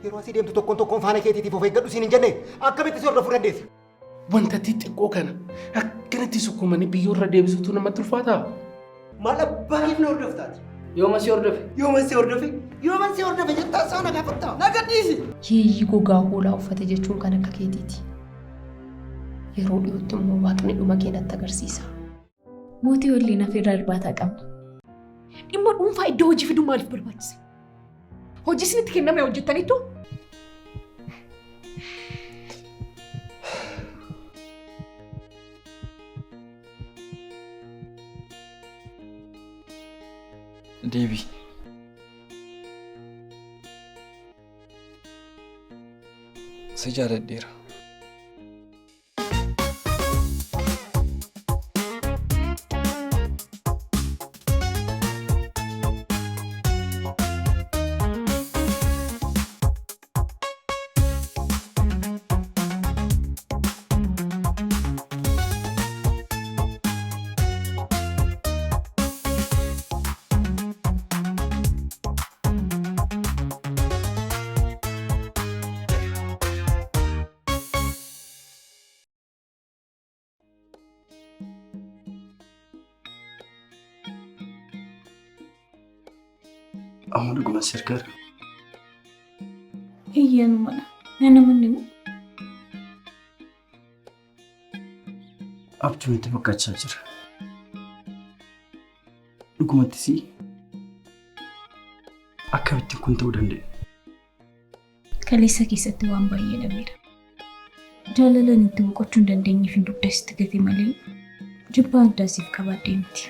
yeroo asii deemtu tokkoon faana keetiitiif of eeggadhu siin hin jenne akkamitti si hordofuu dandeessa? Wanta xixiqqoo kana akkanatti sukkumanii biyyoorra deebisuutu namatti ulfaataa? Maal abbaaniif na hordoftaati? Yooma si hordofe jettaa isaa na gaafattaa? Na gadhiisi! Hiyyii gogaa hoolaa uffate jechuun kan akka keetiiti. Yeroo dhiyootti immoo waaqni dhuma keenatti agarsiisa. Mootii waliin afeerraa irbaataa qabna. Dhimma dhuunfaa iddoo hojii fiduu maaliif barbaachise? Hojii isinitti kenname hojjettaniitu? Deebi. Si jaaladheera. Amul guma sirgar. Iyyan mana. Nana mandimu. Abjuu itti bakkachaa jira. Dhugumatti si akkamitti kun ta'uu danda'e? Kaleessa keessatti waan baay'ee dhabeera. Jaalalaan itti boqochuu hin dandeenyeef hin dugdasitti gate malee jibbaa addaasiif qabaadhee miti.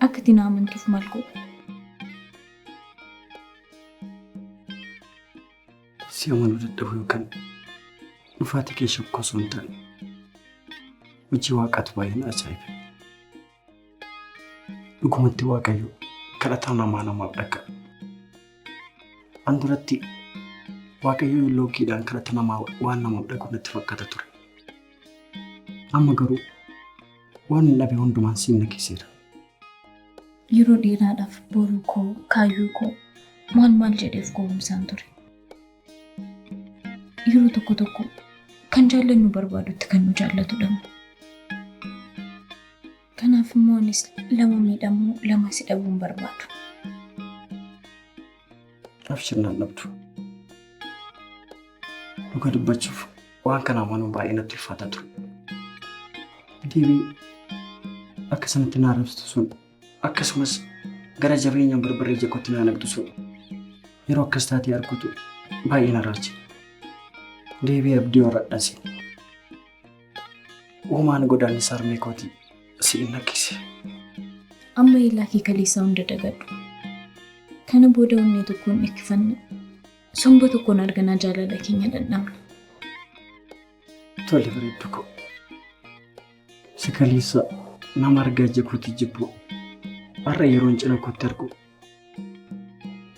Akka itti na amantuuf maal godhu? Si amanuu dadhabuu yookaan dhufaatii kee shakkuu osoo hin taane hojii waaqaatu baay'een ajaa'iba. Dhugumatti Waaqayyo kadhataa namaa namaaf dhagga'a. An duratti Waaqayyo lookiidhaan kadhata namaa waan namaaf dhaga'u natti fakkaata ture. Amma garuu waan hin dhabe hundumaan siin nageesseera. Yeroo dheeraadhaaf boruu koo kaayyoo koo maal jedheef gowwomsaan ture. Yeroo tokko kan jaallannu barbaadutti kan nu jaallatudha. Kanaaf immoo anis lama miidhamuu lama si dhabuun barbaadu. Abshirnaan dhabdu. Dhuga dubbachuuf waan kana amanuu baay'ee natti ulfaataa ture. Deebii akka sanatti na arrabsitu sun akkasumas gara jabeenyaan barbaree jeekotti na naqxu sun yeroo akkas taatee arguutu baay'ee na raache. Deebii abdii horadhasi. Uumaan godaan isaa harmee kootii si hin nakkise. Amma ilaa kee kaleessaa hunda dagadhu. Kana booda onnee tokkoon eekkifanna. Somba tokkoon arganaa jaalala keenya dhandhamna. Tole bareeddu koo. Si kaleessa nama argaa jeekooti jibbu. Har'a yeroon cina kootti argu.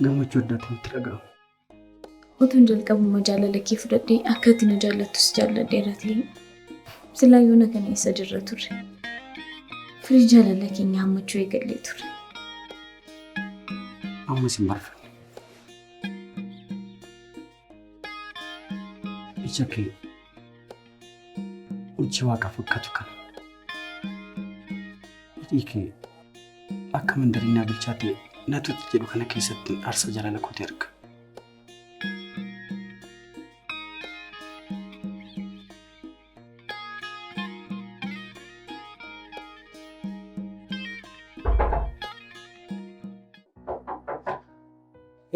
Gammachuu addaatu nutti dhaga'ama. Otuun jalqabuma jaalala kee fudhadhee akka ati na jaallattus jaalladheera ta'e silaa yoona kana eessa jirra ture. Firii jaalala keenya hammachuu eegallee ture. Ammas hin marfanne. Ija kee hojii waaqa fakkaatu kana. Hidhii kee akka mandariinaa bilchaatee natutti jedhu kana keessatti aarsa jaalala kootii arga.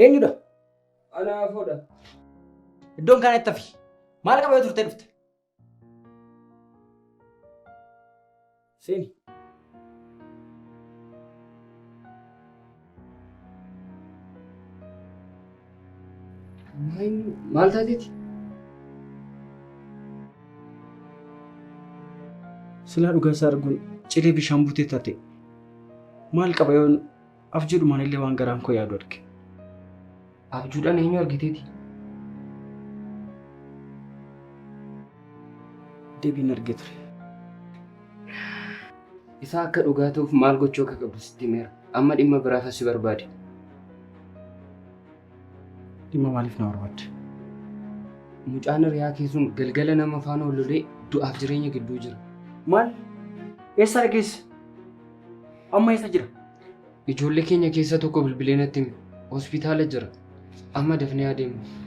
Eenyudha? Anaafoodha. Iddoon kana itti hafi. Maal qabatee turtee dhufte? Seeni. Maal taateeti? Silaa dhugaa isaa arguun cilee bishaan buutee taate maal qaba yoon afjuudhumaan illee waan garaan koo yaadu arge. Abjuudhaan eenyu argiteeti? Deebiin argee ture. Isaa akka dhugaa ta'uuf maal gochuu akka qabdu sitti himeera. Amma dhimma biraaf si barbaade. Dhimma maaliif na barbaadde? Mucaan hiriyaa keessuun galgala nama faana ololee du'aaf jireenya gidduu jira. Maal? Eessa dhageesse? Amma eessa jira? Ijoollee keenya keessa tokko bilbilee natti hime. Hospitaala jira. Amma dafnee adeemna.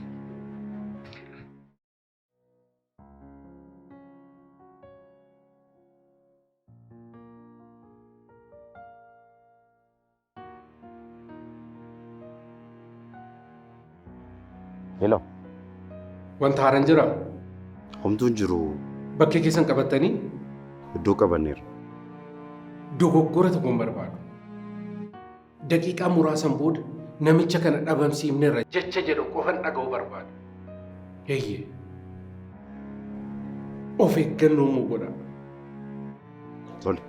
Hello. Wanta haaraan jira. Homtuun jiru Bakkee keessan qabattanii iddoo qabanneera. dogoggora tokkoon barbaadu. Daqiiqaa muraasan booda namicha kana dhabamsiifneerra jecha jedhu qofan dhaga'uu barbaadu. Eeyyee. Of eeggannoo immoo godha. Tole.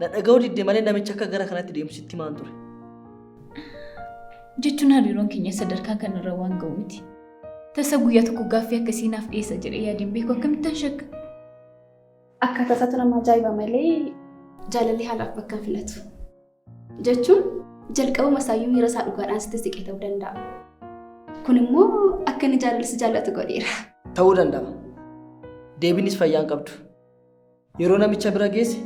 Na dhaga'uu didde malee namicha akka gara kanatti deemu sitti maan ture? Jechuun hariiroon keenya sadarkaa kanarra waan ga'u miti. Tasa guyyaa tokko gaaffii akkasii naaf dhiyeessa jedhee yaadeen beeku akkamittan shakka. Akkaataa isaatu nama ajaa'iba malee jaalalli haalaaf bakka hin filatu. Jechuun jalqabuma isaayyuu miira isaa dhugaadhaan sitti siqee ta'uu danda'a. Kun immoo akka inni jaalalli jaallatu godheera. Ta'uu danda'a. Deebiinis fayyaa hin qabdu. Yeroo namicha bira geesse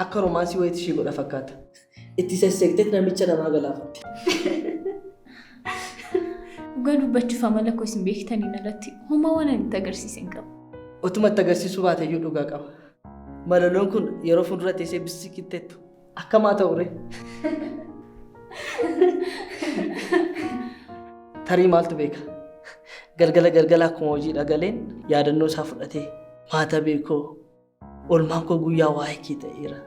akka romaansii wayiitti ishee godha fakkaata. Itti sesseeqtee namicha namaa galaafatte. Dhugaa dubbachuuf amala koo isin beektaniin alatti homaa waan ani itti agarsiise hin qabu. Otuma itti agarsiisuu baate iyyuu dhugaa qaba. Malaloon kun yeroo fuuldura teessee bisikitteettu akkamaa ta'ure. Tarii maaltu beeka? Galgala akkuma hojii dhagaleen yaadannoo isaa fudhatee maata beekoo olmaan koo guyyaa waa'ee kee ta'eera.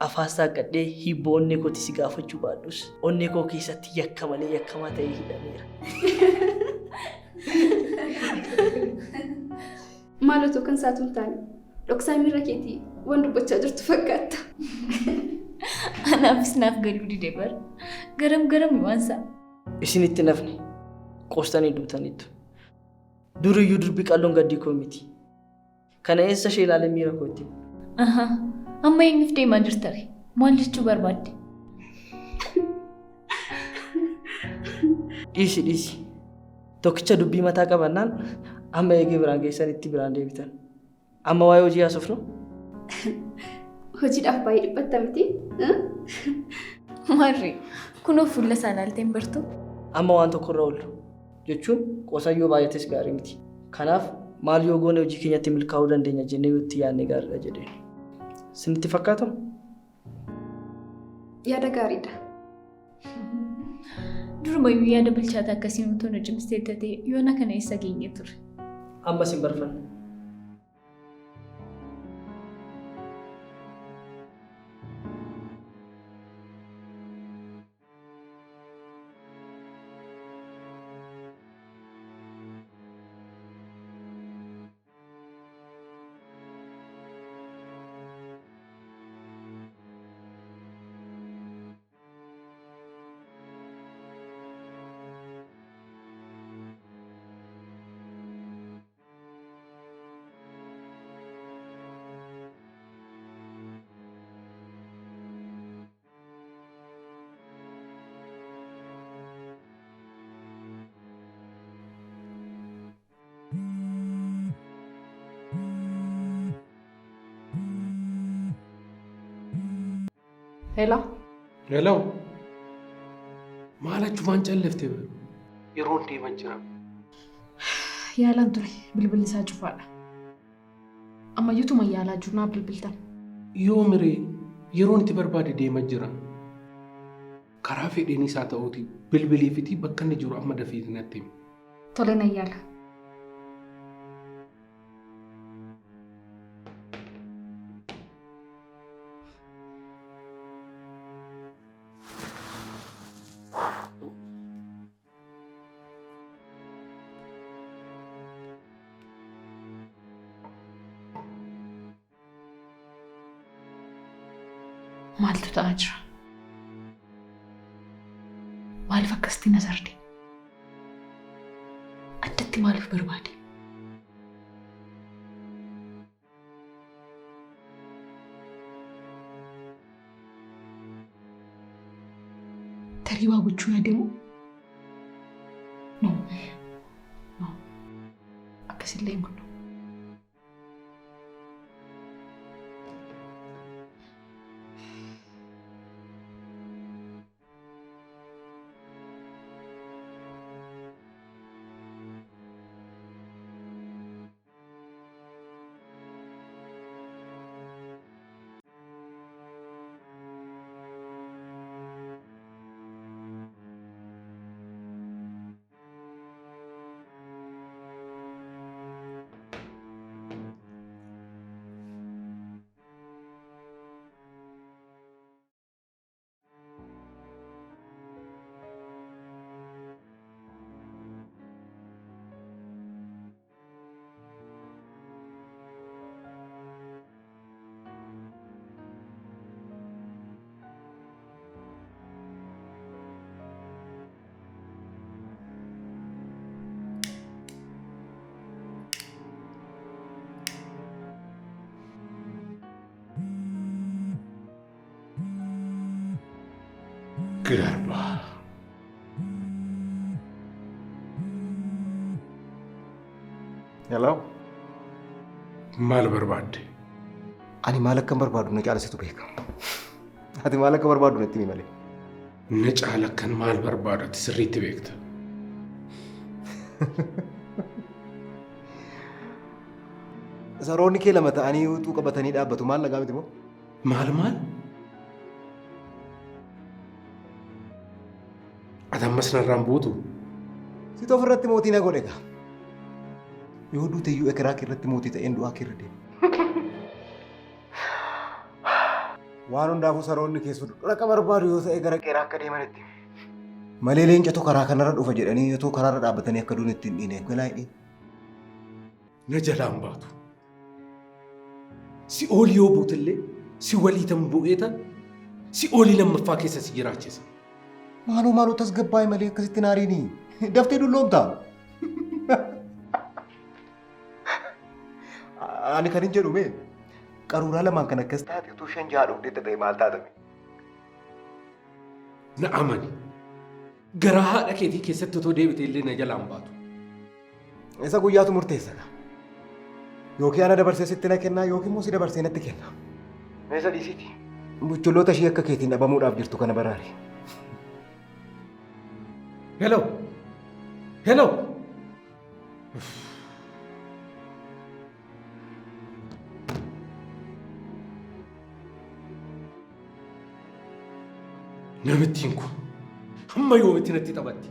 Afaan saaqadhee hibboo onnee kooti si gaafachuu baadhus onnee koo keessatti yakka malee yakkamaa ta'ee hidhameera. Maalotoo kan isaatu hin taane dhoksaa miira keetii waan dubbachaa jirtu fakkaata. Anaafis naaf galuu dide bara. Garam waan isaa. Isinitti nafni qoostanii duutaniitu. Duriyyuu durbi qalloon gaddii koo miti. Kana eessa ishee ilaalee miira kootti? Amma eenyuuf deemaa jirtare? Maal jechuu barbaadde? Dhiisi. Tokkicha dubbii mataa qabannaan amma eegee biraan geessan itti biraan deebitan. Amma waa'ee hojii haasofnu? Hojiidhaaf baay'ee dhiphatta miti? Marri, kunoo fuula isaa ilaaltee hin bartu? Amma waan tokkorra oollu jechuun qoosayyoo baay'ates gaarii miti. Kanaaf maal yoo goone hojii keenyatti milkaa'uu dandeenya jennee yoo itti yaadne gaariidha jedheen. Sinitti fakkaatamu? Yaada gaariidha. Durumayyuu yaada bilchaata akkasiin utuu na cimsitee ta'e yoona kana eessa geenye ture? Amma sin barfanne. Hello. Maal achumaan callifte yeroon deeman jira. Yaalaan ture bilbilli isaa cufaadha. Ammayyuutuma yaalaa jirnaa bilbiltan. Yoo miree yeroon itti barbaade deeman jira. Karaa fedhiin isaa ta'uuti bilbiliifiti bakka inni jiru amma dafee natti himi. Tole nan yaala. Maaltu ta'aa jira? Maaliif akkasitti na sarde? Addatti maaliif barbaade? Tarii waa gochuu yaadamu? No. Akkasillee hin godhu. Garba. Hello? Maal barbaadde? Ani maal akkan barbaadu na caalasitu beeka. Ati maal akka barbaadu natti himi malee. Na caala akkan maal barbaadu ati sirriitti beekta. Saroonni kee lama ta'anii utuu qabatanii dhaabbatu maal nagaa miti moo? Maal? Ati ammas narraan buutu? Situ ofirratti mootii na godhe gaa. Yoo duute iyyuu ekeraa kee irratti mootii ta'een du'aa kee irra deema. Waan hundaafuu saroonni keessu dhaqa barbaadu yoo ta'e gara qeeraa akka deemanitti. Malee leencatu karaa kanarra dhufa jedhanii yoo karaarra dhaabbatanii akka duun ittiin dhiine galaa hidhee. Na jalaan baatu. Si oolii yoo buutillee si walii tan bu'eeta si oolii lammaffaa keessa si jiraachisa. Maaloo tasgabbaa'e malee akkasitti naariini. Daftee dulloomtaa. Ani kan hin jedhu mee qaruuraa lamaan kan akkas taate utuu 5-6 dhugdee ta'e maal taatame? Na amani. Garaa haadha keetii keessatti otoo deebite illee na jalaan baatu. Isa guyyaatu murteessa. Yookiin ana dabarsee sitti na kennaa yookiin immoo si dabarsee natti kenna. Meesa dhiisiti. Buchulloota ishee akka keetiin dhabamuudhaaf jirtu kana baraari. Hello. Namittiin kun hamma yoomitti natti taphatti.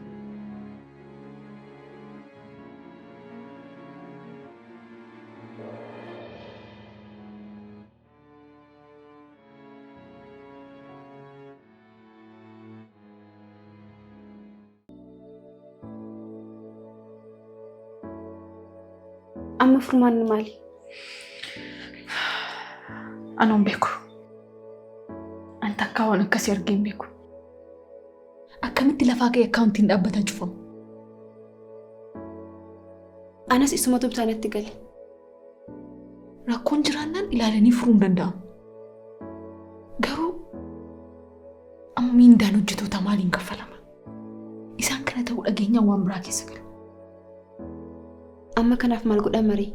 Amma furmaanni maali? Anoon beeku. An takkaa waan akkasii argee hin beeku. Akkamitti lafaa ka'e akkaawuntiin dhaabbataa cufamu? Anas isumatu bitaanatti gale. Rakkoon jiraannaan ilaalanii furuu hin danda'amu. Garuu amma miindaan hojjetoota maaliin kaffalama? Isaan kana ta'uu dhageenyaan waan biraa keessa galu. Amma kanaaf maal godhan marii?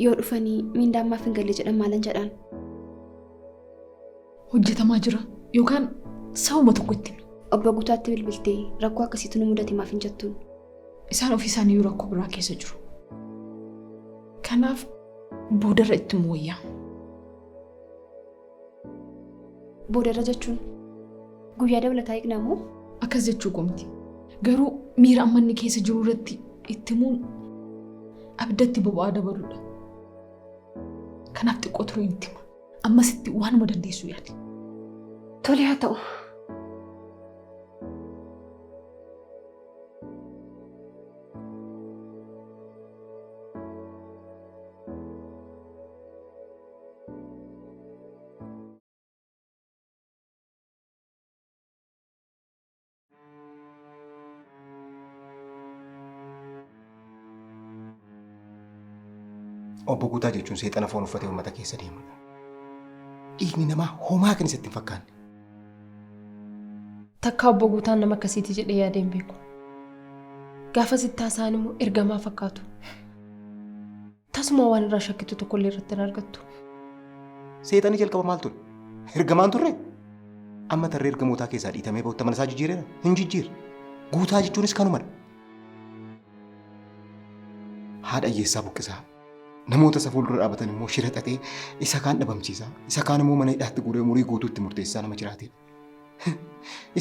Yoo dhufanii miindaan maaf hin galle jedhan maalan jedhaan? Hojjetamaa jira yookaan sababa tokko itti himi. Obbo Guutaatti bilbiltee rakkoo akkasiitu nu mudate maaf hin jettuun? Isaan ofii isaanii rakkoo biraa keessa jiru. Kanaaf boodarra itti wayyaa. Boodarra jechuun guyyaa dabalataa eegnamoo? Akkas jechuu qoomti. Garuu miira amma inni keessa jiru irratti itti himuun abdatti boba'aa dabaluudha. Kanaaf xiqqoo turee itti hima. Ammasitti waanuma dandeessu yaali. Tole haa ta'u. Obbo Guutaa jechuun seexana foon uffatee uummata keessa deemudha. Dhiigni namaa homaa kan isatti hin fakkaanne. Takka obbo Guutaan nama akkasiiti jedhee yaadeen beeku. Gaafa sittaa isaan immoo ergamaa fakkaatu. Tasuma waan irraa shakkitu tokkollee irratti hin argattu. Seexanni jalqaba maal ture? Ergamaan turre? Amma tarree ergamootaa keessaa dhiitamee ba'utti mana isaa jijjiireera? Hin jijjiirre. Guutaa jechuunis kanumadha. Haadha hiyyeessaa buqqisaa. Namoota isa fuuldura dhaabatan immoo shira xaxee isa kaan dhabamsiisaa. Isa kaan immoo mana hidhaatti guuree umurii guutuutti murteessaa nama jiraatedha.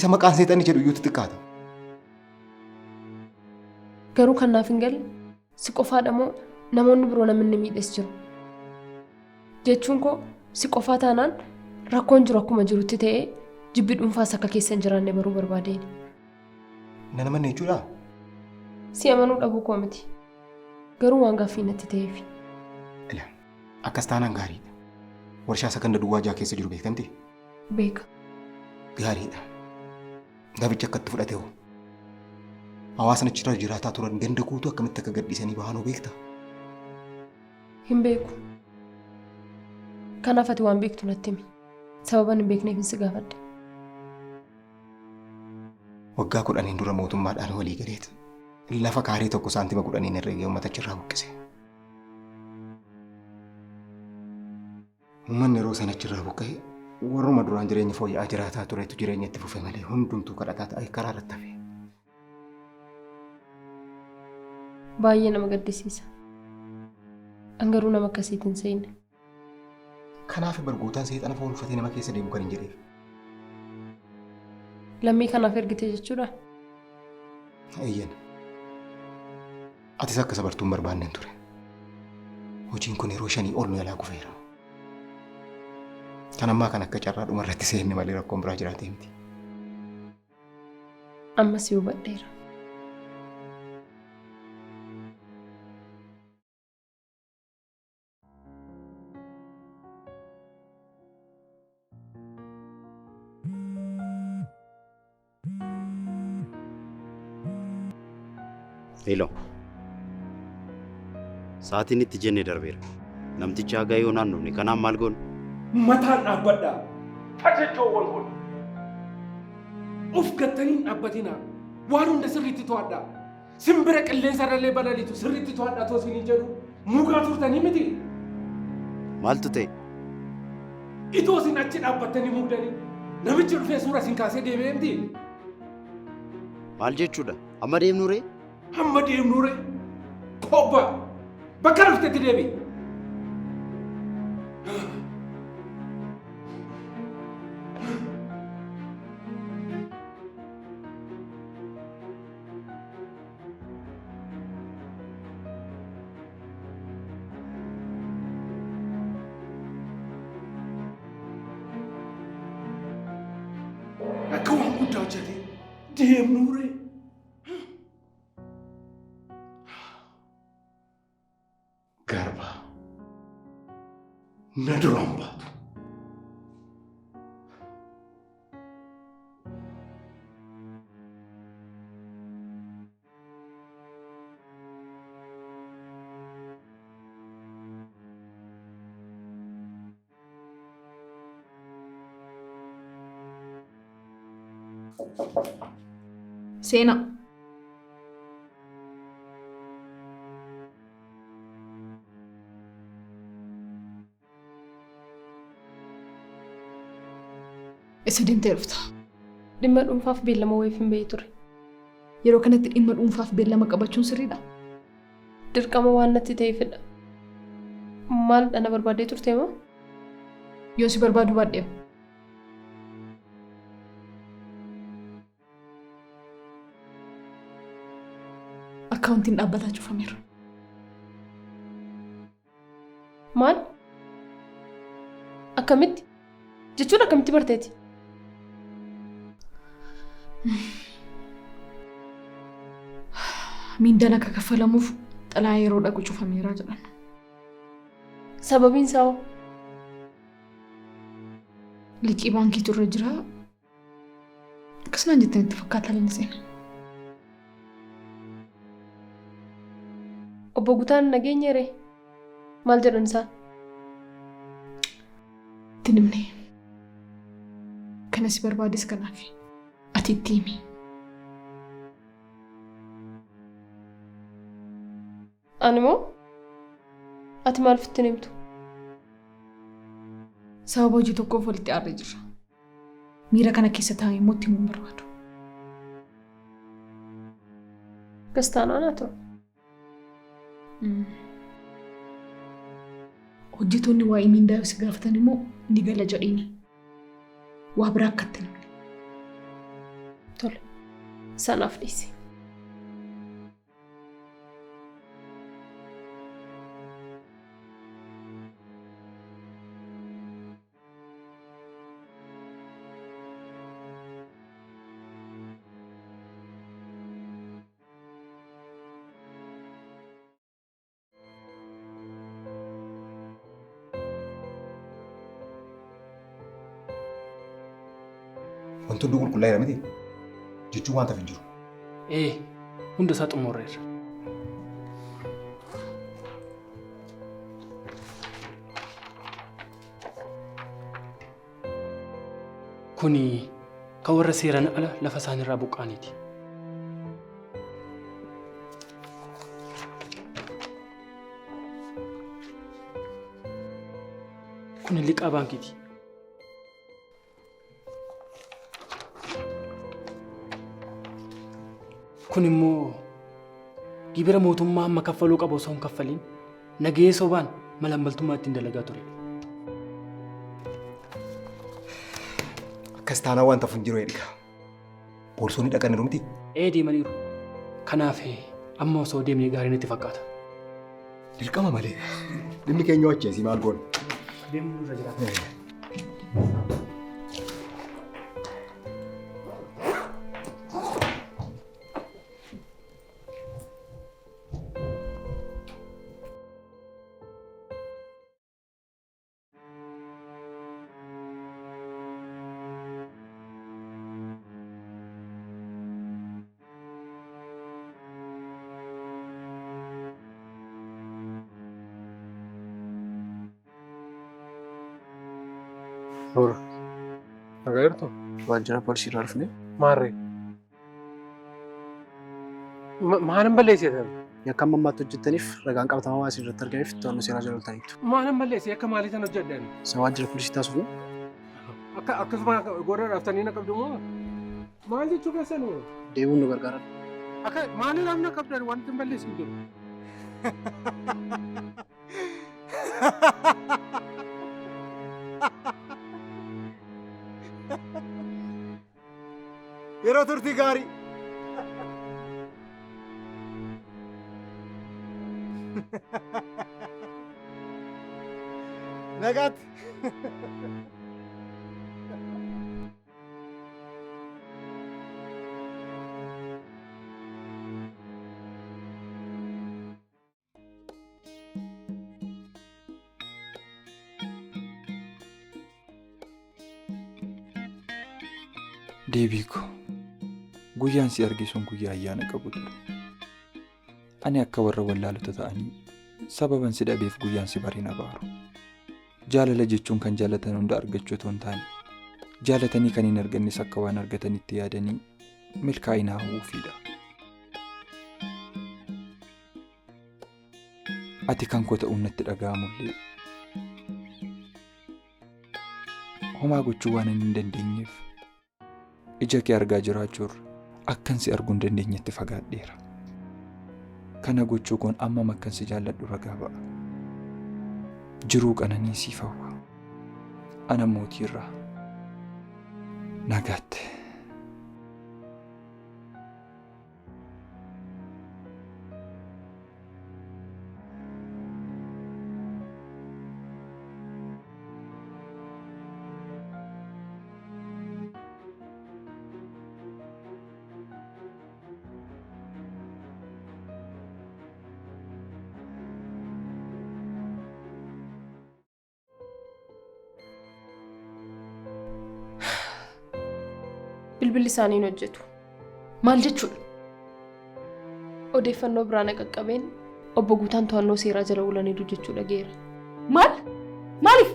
Isa maqaan seexanni jedhu iyyuu xixiqqaata. Garuu kan naaf hin galle si qofaadha moo namoonni biroo namni miidhes jiru. Jechuun koo si qofaa taanaan rakkoon jiru akkuma jirutti ta'ee jibbi dhuunfaas akka keessa hin jiraanne baruu barbaadeen. Nana manne jechuudha? Si amanuu dhabuu koo miti. Garuu waan gaaffii natti ta'eef. Akkas taanaan gaariidha. Warshaa sakanda duwwaa jaa keessa jiru beektamti? Beeka. Gaariidha. Gabicha akkatti fudhate hoo? Hawaasni achirra jiraataa turan ganda guutuu akkamitti akka gadhiisanii bahanoo beekta? Hin beeku. Kanaaf ati waan beektu natti himi. Sababan hin beekneef hin si gaafadhe. Waggaa 10 dura mootummaadhaan walii galeet. Lafa kaarii tokko saantima 10 herreegee uummata achirraa buqqise. Uummanni yeroo sana achirraa buqqa'e warruma duraan jireenya fooyya'aa jiraataa turetu jireenya itti fufe malee hundumtuu kadhataa ta'ee karaa irratti hafe. Baay'ee nama gaddisiisa. Angaruu nama akkasiitiin hin seenne. Kanaaf barguutaan seexana foon uffatee nama keessa deemu kan hin jedheef. Lammii kanaaf ergitee jechuudha? Eeyyan. Atis akka sabartuun barbaanneen ture. Hojiin kun yeroo 5 ol nu yaalaa kufeera. Kan ammaa kan akka carraa dhuma irratti seenne malee rakkoon biraa jiraatee miti. Amma si hubadheera. Hello. Saatiin itti jenne darbeera. Namtichi hagaa yoo naannofne kanaan maal goonu? Mataan dhaabbadhaa. Fajjajoowwan kun. Uf gattaniin dhaabbatinaa. Waan hunda sirriitti to'adhaa. Simbira qilleensa irrallee balaliitu sirriitti to'adhaa too isin jedhu. Mugaa turtanii miti. Maaltu ta'e? Itoo isin achi dhaabbattanii mugdanii. Namichi dhufee suura isin kaasee deemee miti. Maal jechuudha? Amma deemnu ree? Amma deemnu ree? Kobba! Bakka dhuftetti deebi. Akka waan guddaa hojjete deemnu ree? Garba. Na duraan baatu. Seenaa. Isa deemtee dhufta. Dhimma dhuunfaaf beellama wayiif hin beeyi ture. Yeroo kanatti dhimma dhuunfaaf beellama qabachuun sirriidha. Dirqama waan natti ta'eefidha. Maal dhana barbaadee turte moo? Yoo si barbaadu baadheewu. Akkaawuntiin dhaabbataa cufameera. Maal? Akkamitti? Jechuun akkamitti barteeti? Mindaan akka kaffalamuuf xalaa yeroo dhaqu cufameera jedhan. Sababiin isaa hoo? Liqii baankii turre jira. Akkasumaan jettanii itti fakkaataa laliseena. Obbo Gutaan nageenya ree? Maal jedhan isaan? Tinimne. Kana si barbaades kanaaf. Ati itti himi. Ani moo? Ati maal fittin himtu? Sababa hojii tokkoof walitti aarree jirra. Miira kana keessa taa'ee immoo itti himuun barbaadu. Gastaanaa naa ta'u. Hojjetoonni waa'ee mindaa si gaafatan immoo ni gala jedhini. Waa biraa akkatti namni. Tole. Sanaaf dhiisi. Wanti hundi qulqullaa'eera miti jechuun waan ta'eef hin jiru. Hunda isaa xumurreerra. Kuni kan warra seeraan ala lafa isaaniirraa buqqaaniiti. Kuni liqaa baankiiti. Kun immoo gibira mootummaa amma kaffaluu qabu osoo hin kaffaliin nagahee sobaan malammaltummaa ittiin dalagaa ture. Akkas taanaa waan ta'uuf hin jiru eedhiga. Poolisonni dhaqaniiru miti? Deemaniiru. Kanaaf amma osoo deemnee gaarii natti fakkaata. Dirqama malee dhimmi keenya wajjin maal goona? Deemuu irra jiraata. Ora, agarto? Waajjira poolisii irraa dhufne. Maarree. Maalan balleessitan? Yakka amma ammaatti hojjettaniif ragaan qabatamaa waan isin irratti argameef to'annoo seeraa jala ooltaniitu. Maalan balleessi akka maalii tan hojjedhan? Isa waajjira poolisii taasisuuf. Akkasuma goora raaftanii na qabdu moo? Maal jechuu keessan? Deemuun nu gargaara. Akka maaliidhaaf na qabdan wanti hin balleessi hin jiru. Yeroo turtii gaarii. Nagaatti. Deebiiko, guyyaan si argisuun guyyaa ayyaana qabu ture. Ani akka warra wallaalota ta'anii sababan si dhabeef guyyaan si bariin abaaru. Jaalala jechuun kan jaalatan hunda argachuu otoo hin taane, jaalatanii kan hin argannes akka waan argatanitti yaadanii milkaa'ina hawwuufiidha. Ati kan koo ta'uun natti dhaga'amullee homaa gochuu waan hin dandeenyeef ija kee argaa jiraachuurra akkan si arguu hin dandeenyetti fagaadheera. Kana gochuu koon ammam akkan si jaalladhu ragaa ba'a. Jiruu qananii siif hawwa. Ana mootiirraa nagaatti. Bilbilli isaanii hojjetu. Maal jechuudha? Odeeffannoo biraa na qaqqabeen obbo Guutaan to'annoo seeraa jala oolaniiru jechuu dhageera. Maal? Maaliif?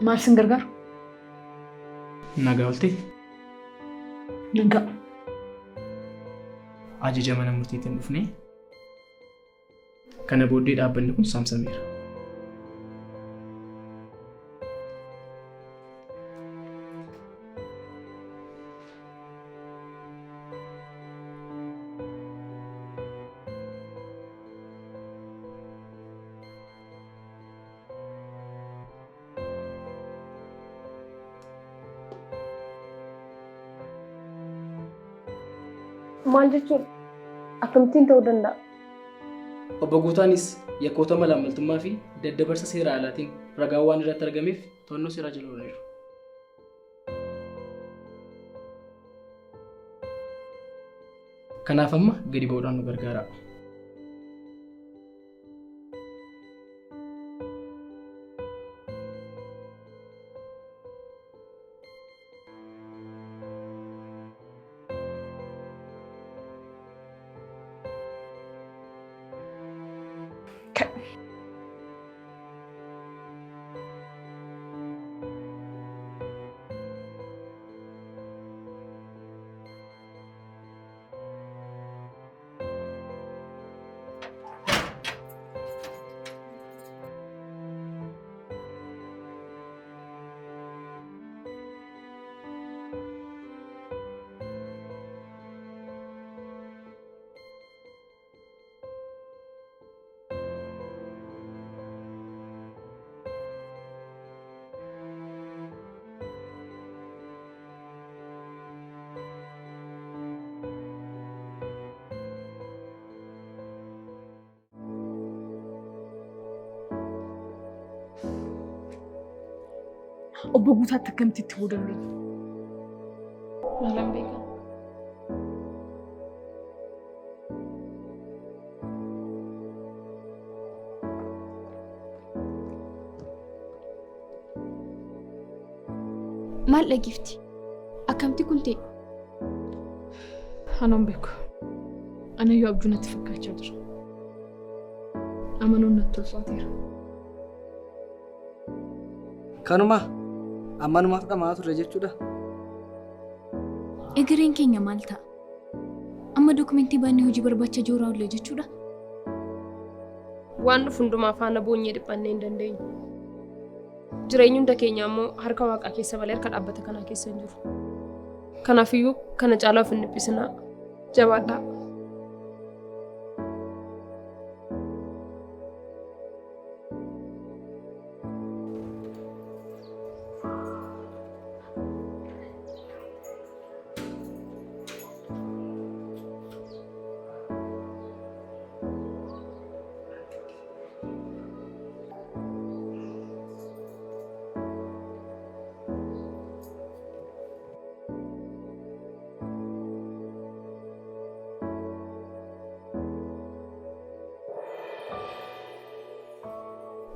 Maal sin gargaaru? Nagaa oltee? Nagaa. Ajaja mana murtiitiin dhufnee kana booddee dhaabbanni kun saamsameera. Maal jechuun akkamittiin ta'uu danda'a? Obbo Guutaanis yakkoota malaammaltummaa fi daddabarsa seera alaatiin ragaa waan irratti argameef to'annoo seeraa jala oolaniiru. Kanaaf amma gadi ba'uudhaan nu gargaara. Obbo Guutaatti akkamitti itti hubuu dandeenya? Maalaan beekan. Maal dhagifti? Akkamitti kun ta'e? Anaan beeku. Anayyuu abjuu natti fakkaachaa jira. Amanuun natti ulfaateera. Kanuma ammanumaaf dhamaa turre jechuudha. Egereen keenya maal ta'a? Amma dokumentii baannee hojii barbaacha jooraa oolle jechuudha. Waan dhufu hundumaa faana boonyee dhiphannee hin dandeenyu. Jireenyi hunda keenya ammoo harka Waaqaa keessa malee harka dhaabbata kanaa keessa hin jiru. Kanaafiyyuu kana caalaa of hin dhiphisinaa. Jabaadhaa.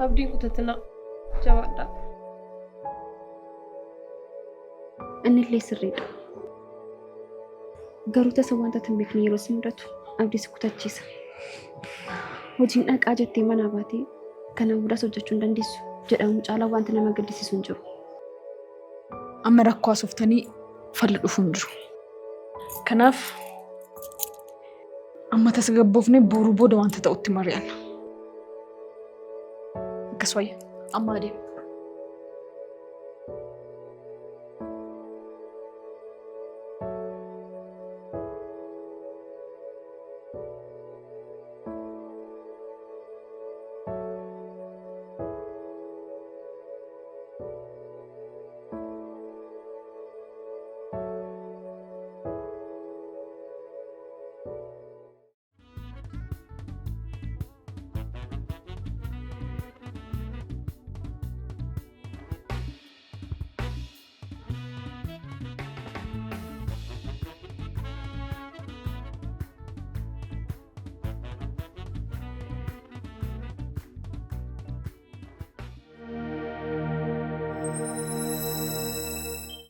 Abdii kutatina jabaadhaa. Anillee sirriidha. Garuu tasa wanta tan beekne yeroo si mudatu abdii si kutachiisa. Hojiin dhaqaa jettee manaa baatee kana hundaas hojjechuu hin dandeessu jedhamu caalaa wanti nama gaddisiisu hin jiru. Amma rakkoo asooftanii falli dhufu hin jiru. Kanaaf amma tasa gabboofnee boru booda wanta ta'utti mari'anna. Akkas wayya amma adeemu.